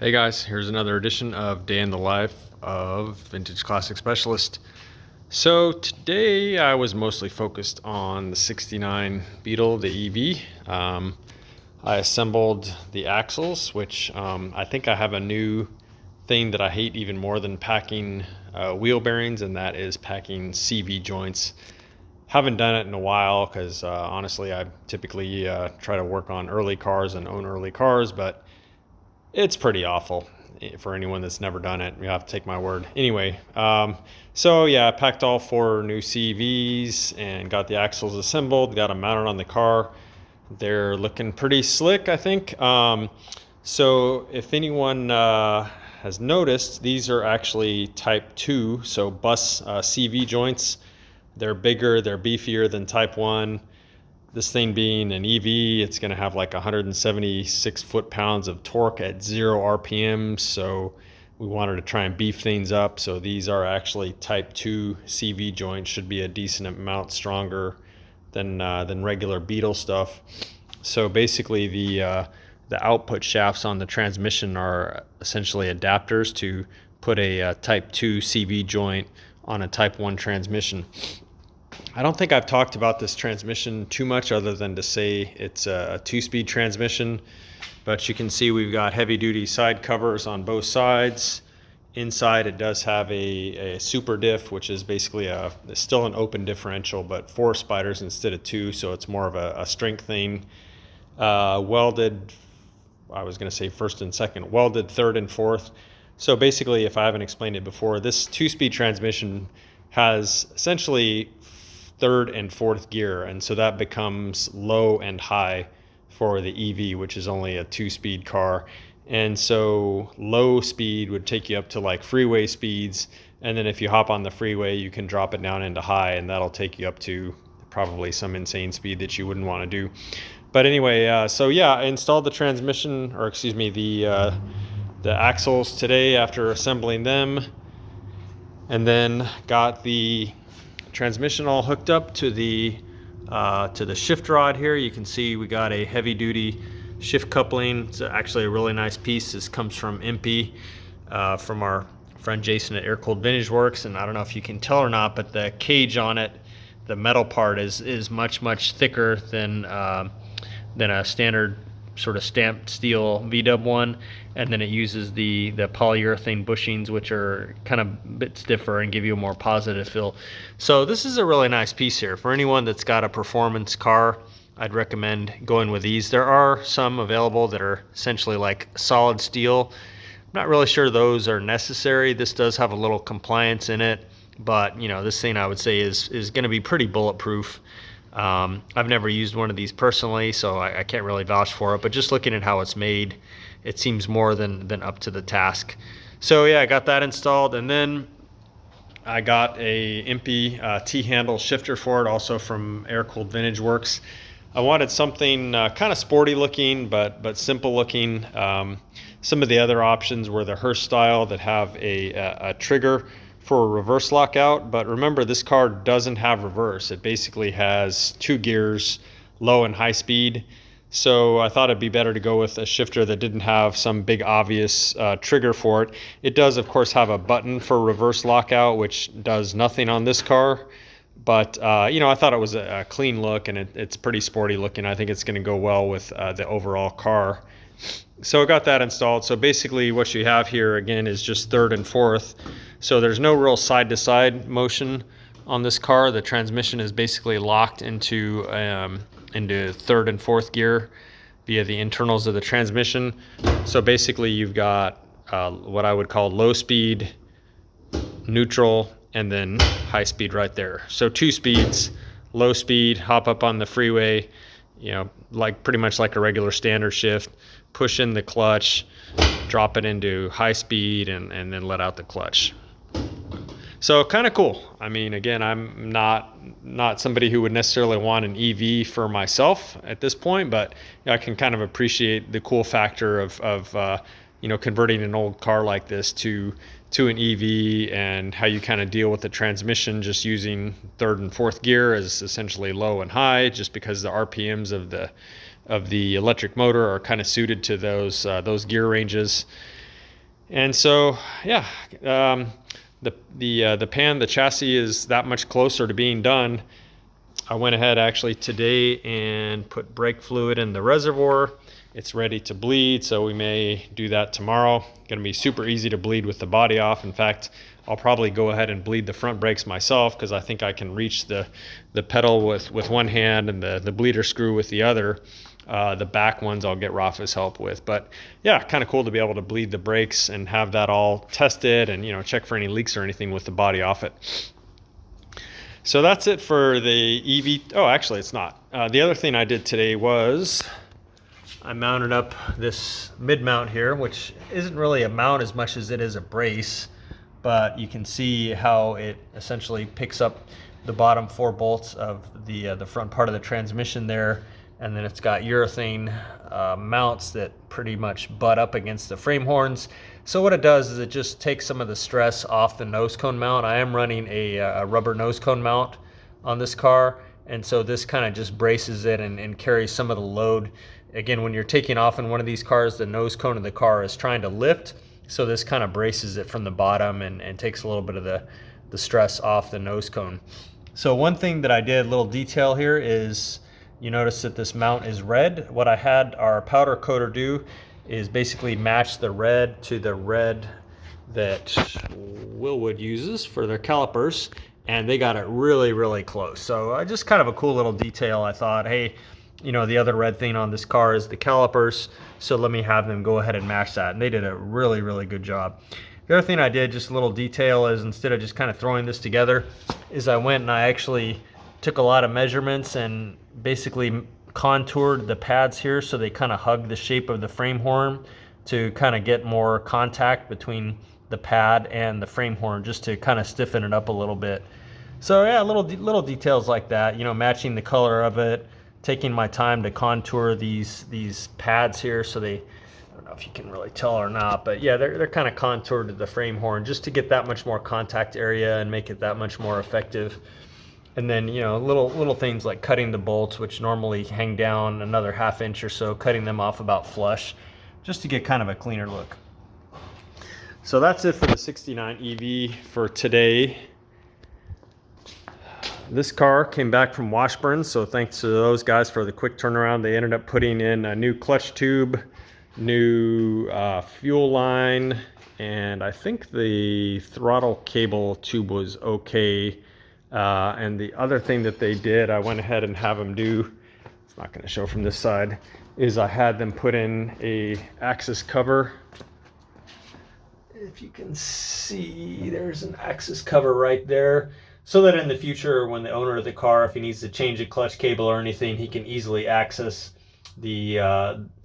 Hey guys, here's another edition of Day in the Life of Vintage Classic Specialist. So today I was mostly focused on the 69 Beetle, the EV. I assembled the axles, which I think I have a new thing that I hate even more than packing wheel bearings, and that is packing CV joints. Haven't done it in a while because honestly I typically try to work on early cars and own early cars, but it's pretty awful for anyone that's never done it. You have to take my word. Anyway, so yeah, I packed all 4 new CVs and got the axles assembled, got them mounted on the car. They're looking pretty slick, I think. So if anyone has noticed, these are actually Type 2, so bus CV joints. They're bigger, they're beefier than Type 1. This thing being an EV, it's going to have like 176 foot-pounds of torque at 0 RPM. So we wanted to try and beef things up. So these are actually Type 2 CV joints. Should be a decent amount stronger than regular Beetle stuff. So basically, the output shafts on the transmission are essentially adapters to put a Type 2 CV joint on a Type 1 transmission. I don't think I've talked about this transmission too much other than to say it's a 2-speed transmission, but you can see we've got heavy duty side covers on both sides. Inside it does have a super diff, which is basically still an open differential, but 4 spiders instead of 2, so it's more of a strength thing. Welded, I was going to say first and second, welded third and fourth. So basically, if I haven't explained it before, this 2-speed transmission has essentially third and fourth gear, and so that becomes low and high for the EV, which is only a 2-speed car. And so low speed would take you up to like freeway speeds, and then if you hop on the freeway you can drop it down into high, and that'll take you up to probably some insane speed that you wouldn't want to do. But anyway, so yeah, I installed the transmission, or excuse me, the axles today after assembling them, and then got the transmission all hooked up to the shift rod here. You can see we got a heavy duty shift coupling. It's actually a really nice piece. This comes from MP, from our friend Jason at Air Cooled Vintage Works, and I don't know if you can tell or not, but the cage on it, the metal part is much thicker than a standard sort of stamped steel VW one, and then it uses the polyurethane bushings, which are kind of a bit stiffer and give you a more positive feel. So this is a really nice piece here. For anyone that's got a performance car, I'd recommend going with these. There are some available that are essentially like solid steel. I'm not really sure those are necessary. This does have a little compliance in it, but you know, this thing I would say is going to be pretty bulletproof. I've never used one of these personally, so I can't really vouch for it, but just looking at how it's made, it seems more than up to the task. So yeah, I got that installed, and then I got a Impy T-handle shifter for it, also from Air Cooled Vintage Works. I wanted something kind of sporty looking, but simple looking. Some of the other options were the Hearst style that have a trigger for a reverse lockout, but remember, this car doesn't have reverse. It basically has 2 gears, low and high speed. So I thought it'd be better to go with a shifter that didn't have some big obvious trigger for it. It does, of course, have a button for reverse lockout, which does nothing on this car. But you know, I thought it was a clean look, and it's pretty sporty looking. I think it's going to go well with the overall car. So I got that installed. So basically what you have here again is just third and fourth. So there's no real side-to-side motion on this car. The transmission is basically locked into third and fourth gear via the internals of the transmission. So basically you've got what I would call low speed, neutral, and then high speed right there. So 2 speeds, low speed, hop up on the freeway, you know, like pretty much like a regular standard shift, push in the clutch, drop it into high speed, and then let out the clutch. So kind of cool. I mean, again, I'm not somebody who would necessarily want an EV for myself at this point, but I can kind of appreciate the cool factor of you know, converting an old car like this to an EV, and how you kind of deal with the transmission just using third and fourth gear as essentially low and high, just because the RPMs of the electric motor are kind of suited to those gear ranges. And so, yeah, the pan, the chassis is that much closer to being done. I went ahead actually today and put brake fluid in the reservoir. It's ready to bleed, so we may do that tomorrow. Gonna be super easy to bleed with the body off. In fact, I'll probably go ahead and bleed the front brakes myself because I think I can reach the pedal with one hand and the bleeder screw with the other. The back ones I'll get Rafa's help with. But yeah, kind of cool to be able to bleed the brakes and have that all tested and, you know, check for any leaks or anything with the body off it. So that's it for the EV. Oh, actually it's not. The other thing I did today was I mounted up this mid mount here, which isn't really a mount as much as it is a brace, but you can see how it essentially picks up the bottom 4 bolts of the front part of the transmission there, and then it's got urethane mounts that pretty much butt up against the frame horns. So what it does is it just takes some of the stress off the nose cone mount. I am running a rubber nose cone mount on this car, and so this kind of just braces it and carries some of the load. Again, when you're taking off in one of these cars, the nose cone of the car is trying to lift, so this kind of braces it from the bottom and takes a little bit of the stress off the nose cone. So one thing that I did, little detail here, is you notice that this mount is red. What I had our powder coater do is basically match the red to the red that Willwood uses for their calipers, and they got it really, really close. So just kind of a cool little detail. I thought, hey, you know, the other red thing on this car is the calipers, so let me have them go ahead and match that. And they did a really, really good job. The other thing I did, just a little detail, is instead of just kind of throwing this together, is I went and I actually took a lot of measurements and basically contoured the pads here so they kind of hug the shape of the frame horn to kind of get more contact between the pad and the frame horn, just to kind of stiffen it up a little bit. So yeah, little details like that, you know, matching the color of it, taking my time to contour these pads here so they, I don't know if you can really tell or not, but yeah, they're kind of contoured to the frame horn just to get that much more contact area and make it that much more effective. And then, you know, little things like cutting the bolts, which normally hang down another 1/2 inch or so, cutting them off about flush, just to get kind of a cleaner look. So that's it for the 69 EV for today. This car came back from Washburn, so thanks to those guys for the quick turnaround. They ended up putting in a new clutch tube, new fuel line, and I think the throttle cable tube was okay. And the other thing that they did, I went ahead and have them do, it's not going to show from this side, is I had them put in a axis cover. If you can see, there's an axis cover right there, so that in the future, when the owner of the car, if he needs to change a clutch cable or anything, he can easily access the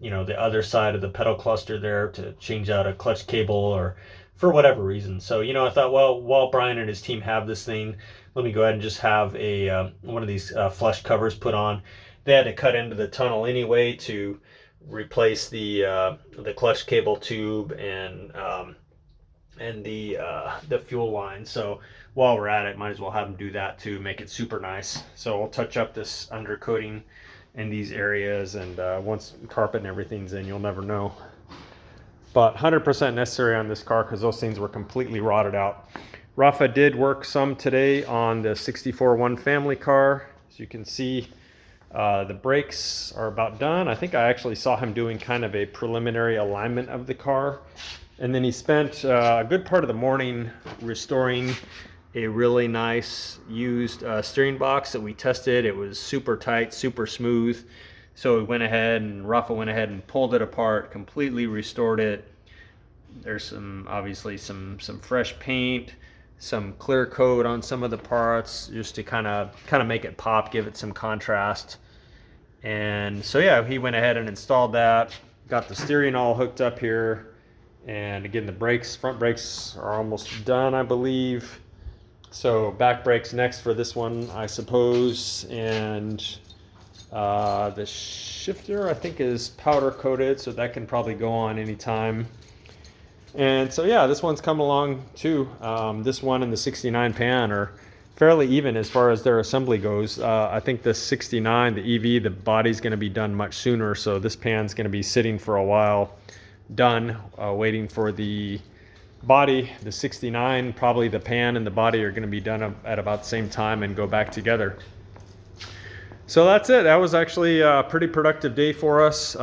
you know, the other side of the pedal cluster there to change out a clutch cable or for whatever reason. So, you know, I thought, well, while Brian and his team have this thing, let me go ahead and just have a one of these flush covers put on. They had to cut into the tunnel anyway to replace the clutch cable tube and the fuel line. So while we're at it, might as well have them do that to make it super nice. So we'll touch up this undercoating in these areas, and once carpet and everything's in, you'll never know. But 100% necessary on this car because those things were completely rotted out. Rafa did work some today on the 64-1 family car. As you can see, the brakes are about done. I think I actually saw him doing kind of a preliminary alignment of the car. And then he spent a good part of the morning restoring a really nice used steering box that we tested. It was super tight, super smooth. So we went ahead and Rafa went ahead and pulled it apart, completely restored it. There's obviously some fresh paint, some clear coat on some of the parts, just to kind of make it pop, give it some contrast. And so yeah, he went ahead and installed that, got the steering all hooked up here. And again, the brakes, front brakes are almost done, I believe. So back brakes next for this one, I suppose. And the shifter, I think, is powder coated, so that can probably go on anytime. And so yeah, this one's come along too. This one and the 69 pan are fairly even as far as their assembly goes. I think the 69, the EV, the body's going to be done much sooner, so this pan's going to be sitting for a while, done, waiting for the body, the 69, probably the pan and the body are going to be done at about the same time and go back together. So that's it. That was actually a pretty productive day for us.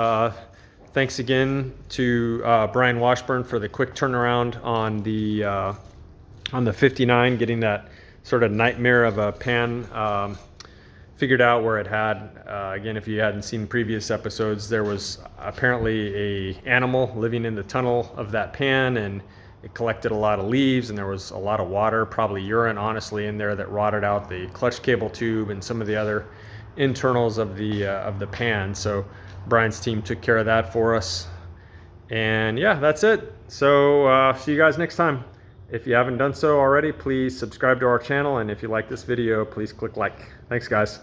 Thanks again to Brian Washburn for the quick turnaround on the 59, getting that sort of nightmare of a pan figured out where it had. Again, if you hadn't seen previous episodes, there was apparently a animal living in the tunnel of that pan, and it collected a lot of leaves, and there was a lot of water, probably urine, honestly, in there that rotted out the clutch cable tube and some of the other internals of the pan. So Brian's team took care of that for us, and yeah, that's it. So see you guys next time. If you haven't done so already, please subscribe to our channel, and if you like this video, please click like. Thanks, guys.